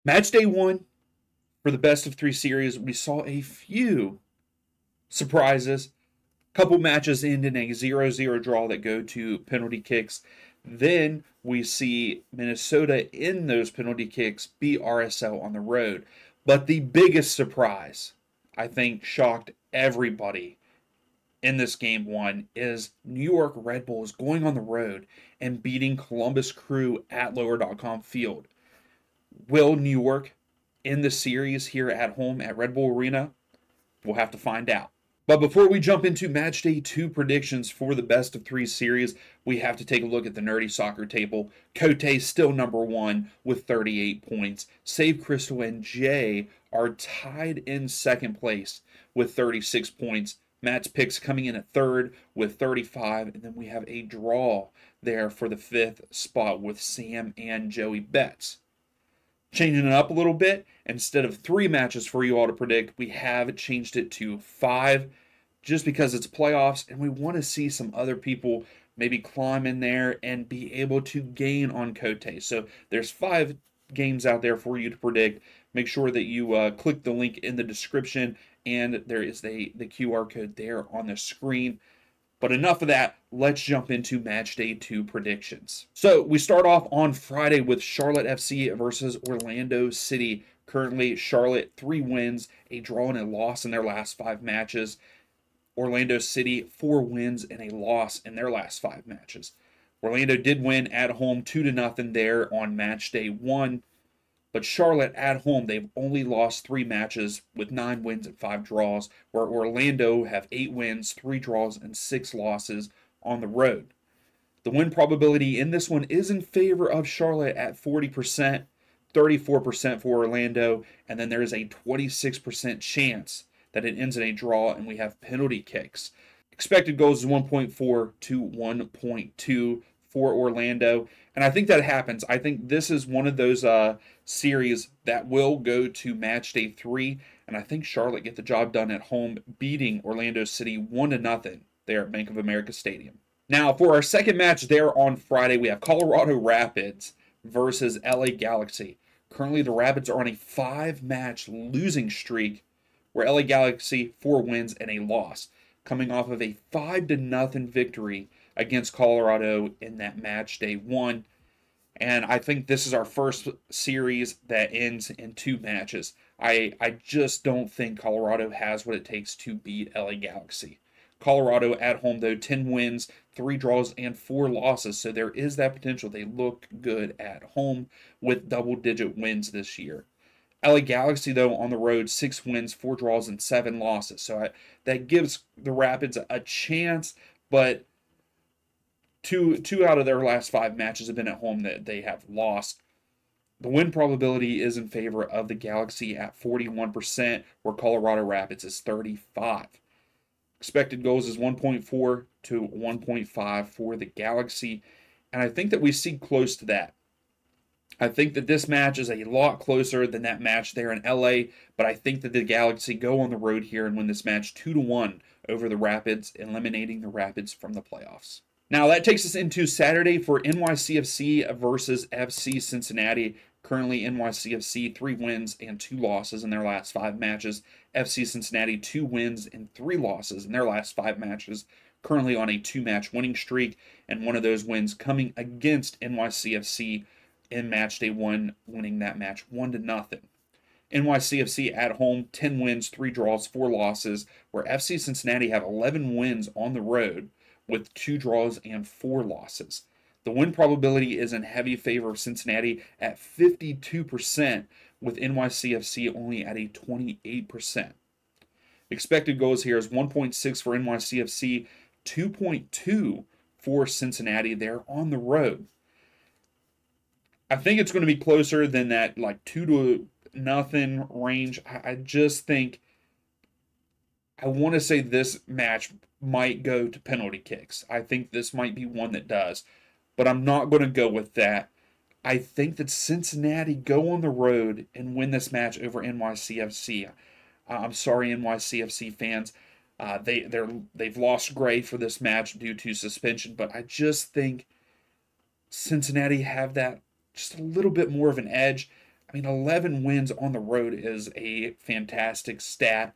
Match day one for the best of three series, we saw a few surprises. Couple matches end in a 0-0 draw that go to penalty kicks. Then we see Minnesota in those penalty kicks beat RSL on the road. But the biggest surprise, I think, shocked everybody in this game one is New York Red Bulls going on the road and beating Columbus Crew at Lower.com Field. Will New York end the series here at home at Red Bull Arena? We'll have to find out. But before we jump into match day two predictions for the best of three series, we have to take a look at the Nerdy Soccer table. Cote still number one with 38 points. Save Crystal and Jay are tied in second place with 36 points. Matt's picks coming in at third with 35. And then we have a draw there for the fifth spot with Sam and Joey Betts. Changing it up a little bit, instead of 3 matches for you all to predict, we have changed it to 5 just because it's playoffs and we want to see some other people maybe climb in there and be able to gain on Cote. So there's 5 games out there for you to predict. Make sure that you click the link in the description and there is the QR code there on the screen. But enough of that, let's jump into match day 2 predictions. So we start off on Friday with Charlotte FC versus Orlando City. Currently, Charlotte 3 wins, a draw and a loss in their last 5 matches. Orlando City 4 wins and a loss in their last 5 matches. Orlando did win at home 2-0 there on match day 1. But Charlotte at home, they've only lost 3 matches with 9 wins and 5 draws, where Orlando have 8 wins, 3 draws, and 6 losses on the road. The win probability in this one is in favor of Charlotte at 40%, 34% for Orlando, and then there is a 26% chance that it ends in a draw and we have penalty kicks. Expected goals is 1.4 to 1.2 for Orlando, and I think that happens. I think this is one of those series that will go to match day 3, and I think Charlotte get the job done at home, beating Orlando City 1-0 there at Bank of America Stadium. Now, for our second match there on Friday, we have Colorado Rapids versus LA Galaxy. Currently, the Rapids are on a 5-match losing streak, where LA Galaxy 4 wins and a loss, coming off of a 5-0 victory against Colorado in that match day 1. And I think this is our first series that ends in 2 matches. I just don't think Colorado has what it takes to beat LA Galaxy. Colorado at home, though, 10 wins, 3 draws, and 4 losses. So there is that potential. They look good at home with double-digit wins this year. LA Galaxy, though, on the road, 6 wins, 4 draws, and 7 losses. So that gives the Rapids a chance, but two out of their last 5 matches have been at home that they have lost. The win probability is in favor of the Galaxy at 41%, where Colorado Rapids is 35%. Expected goals is 1.4 to 1.5 for the Galaxy, and I think that we see close to that. I think that this match is a lot closer than that match there in LA, but I think that the Galaxy go on the road here and win this match 2-1 over the Rapids, eliminating the Rapids from the playoffs. Now that takes us into Saturday for NYCFC versus FC Cincinnati. Currently NYCFC 3 wins and 2 losses in their last 5 matches. FC Cincinnati 2 wins and 3 losses in their last 5 matches. Currently on a 2-match winning streak, and one of those wins coming against NYCFC in match day 1, winning that match 1-0. NYCFC at home, 10 wins, 3 draws, 4 losses, where FC Cincinnati have 11 wins on the road with 2 draws and 4 losses. The win probability is in heavy favor of Cincinnati at 52%, with NYCFC only at a 28%. Expected goals here is 1.6 for NYCFC, 2.2 for Cincinnati. They're on the road. I think it's going to be closer than that, like 2-0 range. I just think, I want to say this match might go to penalty kicks. I think this might be one that does, but I'm not going to go with that. I think that Cincinnati go on the road and win this match over NYCFC. I'm sorry, NYCFC fans. They've lost Gray for this match due to suspension, but I just think Cincinnati have that just a little bit more of an edge. I mean, 11 wins on the road is a fantastic stat.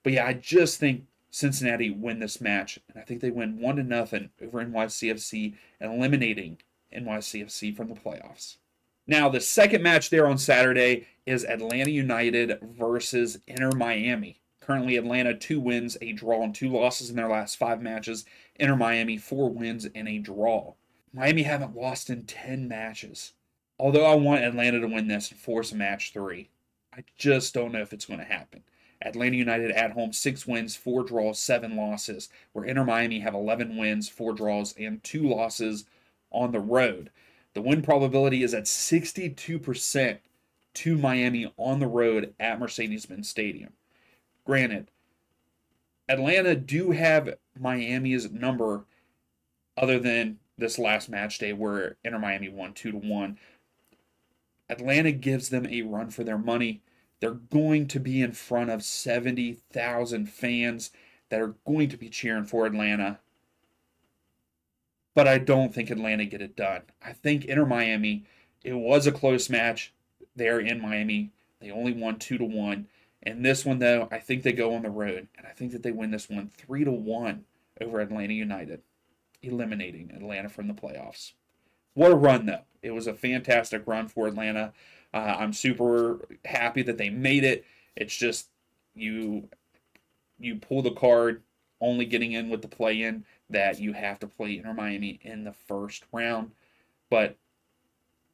But yeah, I just think Cincinnati win this match, and I think they win 1-0 over NYCFC and eliminating NYCFC from the playoffs. Now, the second match there on Saturday is Atlanta United versus Inter Miami. Currently, Atlanta 2 wins, a draw, and 2 losses in their last 5 matches. Inter Miami 4 wins and a draw. Miami haven't lost in 10 matches. Although I want Atlanta to win this and force a match 3, I just don't know if it's going to happen. Atlanta United at home 6 wins, 4 draws, 7 losses, where Inter Miami have 11 wins, 4 draws, and 2 losses on the road. The win probability is at 62% to Miami on the road at Mercedes-Benz Stadium. Granted, Atlanta do have Miami's number other than this last match day where Inter Miami won 2-1. Atlanta gives them a run for their money. They're going to be in front of 70,000 fans that are going to be cheering for Atlanta. But I don't think Atlanta get it done. I think Inter Miami, it was a close match there in Miami. They only won 2-1. And this one, though, I think they go on the road. And I think that they win this one 3-1 over Atlanta United, eliminating Atlanta from the playoffs. What a run, though. It was a fantastic run for Atlanta. I'm super happy that they made it. It's just you pull the card, only getting in with the play-in, that you have to play Inter Miami in the first round. But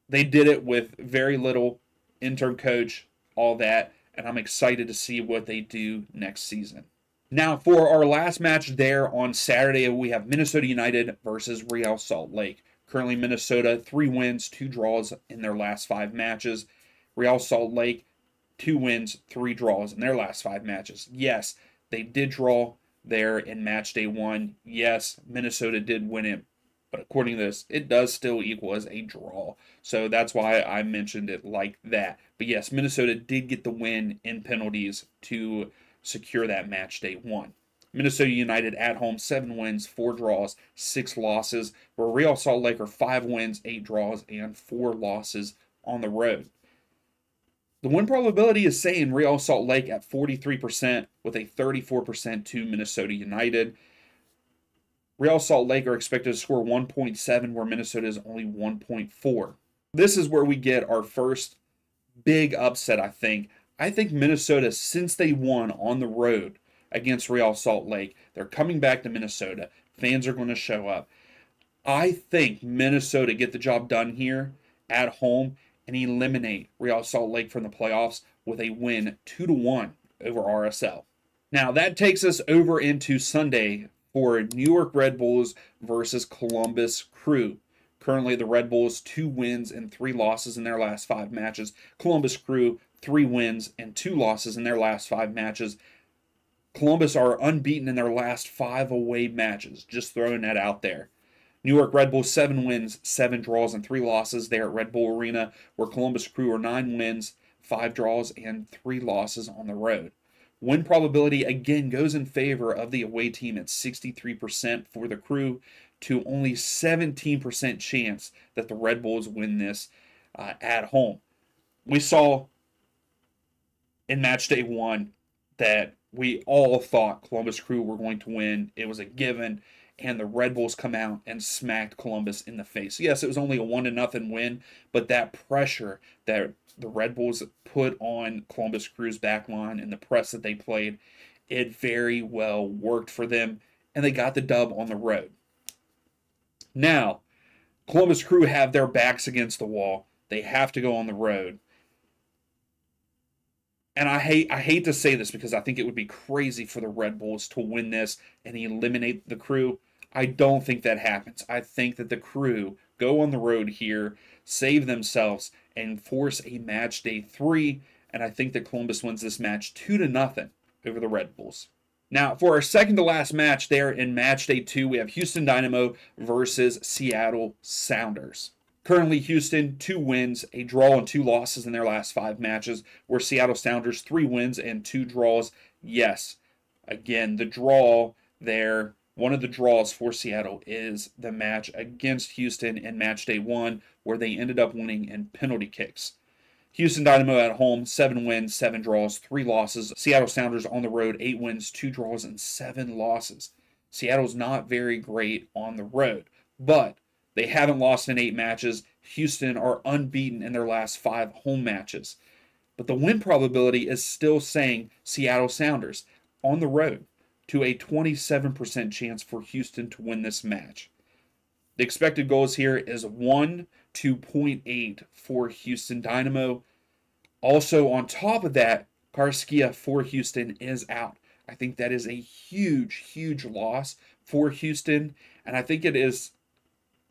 they did it with very little, interim coach, all that, and I'm excited to see what they do next season. Now, for our last match there on Saturday, we have Minnesota United versus Real Salt Lake. Currently, Minnesota, 3 wins, 2 draws in their last 5 matches. Real Salt Lake, 2 wins, 3 draws in their last 5 matches. Yes, they did draw there in match day 1. Yes, Minnesota did win it, but according to this, it does still equal as a draw. So that's why I mentioned it like that. But yes, Minnesota did get the win in penalties to secure that match day 1. Minnesota United at home, 7 wins, 4 draws, 6 losses, where Real Salt Lake are 5 wins, 8 draws, and 4 losses on the road. The win probability is saying Real Salt Lake at 43% with a 34% to Minnesota United. Real Salt Lake are expected to score 1.7, where Minnesota is only 1.4. This is where we get our first big upset, I think. I think Minnesota, since they won on the road against Real Salt Lake, they're coming back to Minnesota. Fans are going to show up. I think Minnesota get the job done here at home and eliminate Real Salt Lake from the playoffs with a win 2-1 over RSL. Now, that takes us over into Sunday for New York Red Bulls versus Columbus Crew. Currently, the Red Bulls 2 wins and 3 losses in their last 5 matches. Columbus Crew 3 wins and 2 losses in their last 5 matches. Columbus are unbeaten in their last 5 away matches. Just throwing that out there. New York Red Bulls 7 wins, 7 draws, and 3 losses there at Red Bull Arena, where Columbus Crew are 9 wins, 5 draws, and 3 losses on the road. Win probability again goes in favor of the away team at 63% for the Crew to only 17% chance that the Red Bulls win this at home. We saw in match day 1 that we all thought Columbus Crew were going to win. It was a given, and the Red Bulls come out and smacked Columbus in the face. Yes, it was only a 1-0 win, but that pressure that the Red Bulls put on Columbus Crew's back line and the press that they played, it very well worked for them, and they got the dub on the road. Now, Columbus Crew have their backs against the wall. They have to go on the road. And I hate to say this because I think it would be crazy for the Red Bulls to win this and eliminate the Crew. I don't think that happens. I think that the Crew go on the road here, save themselves, and force a match day 3. And I think that Columbus wins this match 2-0 over the Red Bulls. Now, for our second to last match there in match day 2, we have Houston Dynamo versus Seattle Sounders. Currently, Houston, 2 wins, a draw, and 2 losses in their last 5 matches, where Seattle Sounders, 3 wins and 2 draws. Yes, again, the draw there, one of the draws for Seattle is the match against Houston in match day 1, where they ended up winning in penalty kicks. Houston Dynamo at home, 7 wins, 7 draws, 3 losses. Seattle Sounders on the road, 8 wins, 2 draws, and 7 losses. Seattle's not very great on the road, but they haven't lost in 8 matches. Houston are unbeaten in their last 5 home matches. But the win probability is still saying Seattle Sounders on the road to a 27% chance for Houston to win this match. The expected goals here is 1 to 0.8 for Houston Dynamo. Also, on top of that, Karskia for Houston is out. I think that is a huge, huge loss for Houston. And I think it is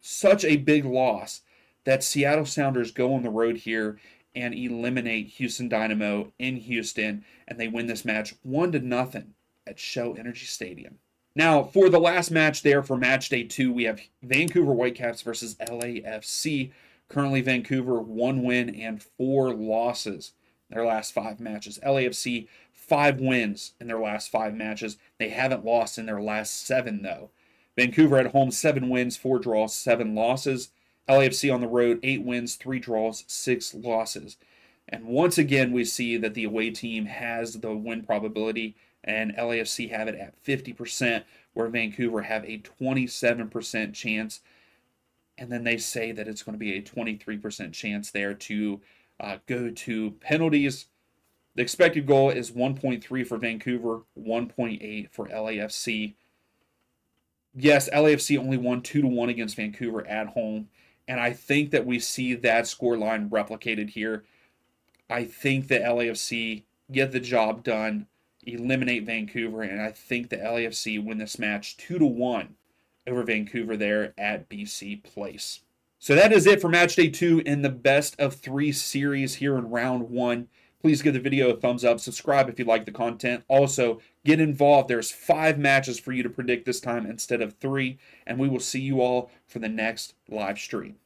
such a big loss that Seattle Sounders go on the road here and eliminate Houston Dynamo in Houston. And they win this match 1-0 at Shell Energy Stadium. Now, for the last match there for match day 2, we have Vancouver Whitecaps versus LAFC. Currently, Vancouver 1 win and 4 losses in their last 5 matches. LAFC 5 wins in their last 5 matches. They haven't lost in their last 7, though. Vancouver at home, 7 wins, 4 draws, 7 losses. LAFC on the road, 8 wins, 3 draws, 6 losses. And once again, we see that the away team has the win probability, and LAFC have it at 50%, where Vancouver have a 27% chance. And then they say that it's going to be a 23% chance there to go to penalties. The expected goal is 1.3 for Vancouver, 1.8 for LAFC. Yes, LAFC only won 2-1 against Vancouver at home, and I think that we see that scoreline replicated here. I think that LAFC get the job done, eliminate Vancouver, and I think the LAFC win this match 2-1 over Vancouver there at BC Place. So that is it for match day 2 in the best of 3 series here in round 1. Please give the video a thumbs up, subscribe if you like the content. Also, get involved. There's 5 matches for you to predict this time instead of 3, and we will see you all for the next live stream.